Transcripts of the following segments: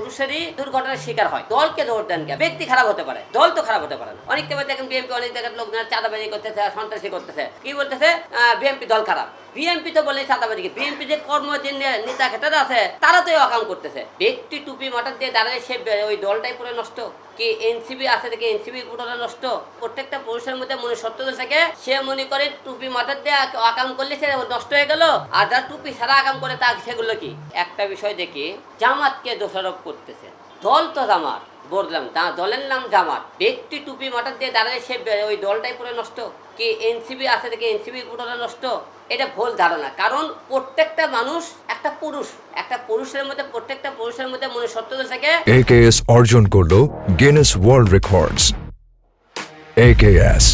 পুরুষেরই দুর্ঘটনার শিকার হয়। দলকে দোষ দেন কেন? ব্যক্তি খারাপ হতে পারে, দল তো খারাপ হতে পারে না। অনেক সময় দেখেন বিএনপি অনেক জায়গায় লোকজন চাঁদাবাজি করতেছে, সন্ত্রাসী করতেছে, কি বলতেছে বিএনপি দল খারাপ। বিএনপি তো বলে চাঁদাবাজি, বিএনপি যে কর্ম যে নেতা খেটারা আছে তারা তো অকাম করতেছে। ব্যক্তি টুপি মাথার দিয়ে দাঁড়ালে সে ওই দলটাই পুরো নষ্ট। কি এনসিবি আছে দেখে এনসিবি পুরোটা নষ্ট। প্রত্যেকটা পুরুষের মধ্যে মনে সত্যতা থাকে, সে মনে করে টুপি মাথার দিয়ে আকাম করলে সে নষ্ট হয়ে গেল, আর যারা টুপি সারা আকাম করে তা সেগুলো কি। একটা বিষয় দেখি, জামাতকে দোষারোপ করতেছে। দল তো জামাত বললাম, দলের নাম জামাত। ব্যক্তি টুপি মাথার দিয়ে দাঁড়ালে সে ওই দলটাই পুরো নষ্ট। কি এনসিবি আছে দেখে এনসিবি পুরোটা নষ্ট। এটা ভুল ধারণা। কারণ প্রত্যেকটা মানুষ একটা পুরুষ, একটা পুরুষের মধ্যে প্রত্যেকটা পুরুষের মধ্যে মনে সত্যতা থাকে। AKS অর্জন করলো গিনেস ওয়ার্ল্ড রেকর্ডস। AKS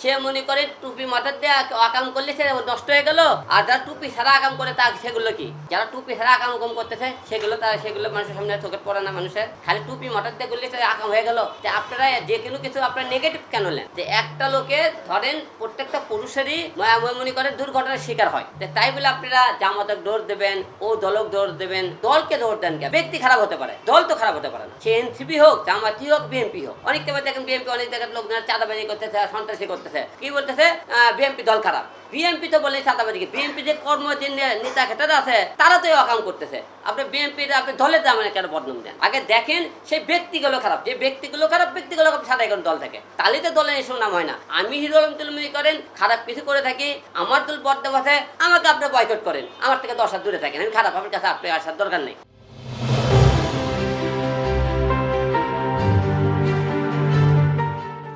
সে মনে করে টুপি মাথার দিয়ে আকাম করলে সে নষ্ট হয়ে গেল, আর যারা টুপি সারা আকাম করে তা সেগুলো কি। যারা টুপি সারা আকাম কম করতেছে সেগুলো মানুষের সামনে চোখে পড়ে না। মানুষের খালি টুপি মাথার দিয়ে করলে আকাম হয়ে গেল। আপনারা যে কোনো কিছু আপনার নেগেটিভ কেন নেন? যে একটা লোকে ধরেন প্রত্যেকটা পুরুষেরই মনে করে দুর্ঘটনার শিকার হয়, তাই বলে আপনারা জামাতক দৌড় দেবেন, ও দলক দৌড় দেবেন। দলকে দৌড় দেন কেন? ব্যক্তি খারাপ হতে পারে, দল তো খারাপ হতে পারে না। সে এনসিপি হোক, জামাতি হোক, বিএনপি হোক। অনেক সময় দেখেন বিএনপি অনেক জায়গায় লোকজন চাঁদাবাজি করতেছে, সন্ত্রাসী করতেছে, কি বলতেছে বিএনপি দল খারাপ। বিএনপি তো বলে চাঁদাবাজি, বিএনপি যে কর্ম যে নেতা খেটারা আছে তারা তো অকাম করতেছে। আপনি বিএনপির আপনি দলের দামে কেন বদনাম দেন? আগে দেখেন সেই ব্যক্তিগুলো খারাপ, যে ব্যক্তিগুলো খারাপ ব্যক্তিগুলো সাদাই করেন দল থেকে, তাহলে তো দলের এসব নাম হয় না। আমি হিরো আলম মনে করেন খারাপ কিছু করে থাকি, আমার দল বদনাম আছে, আমাকে আপনি বয়কট করেন, আমার থেকে 10 হাত দূরে থাকেন। আমি খারাপ, আপনার কাছে আপনি আসার দরকার নেই।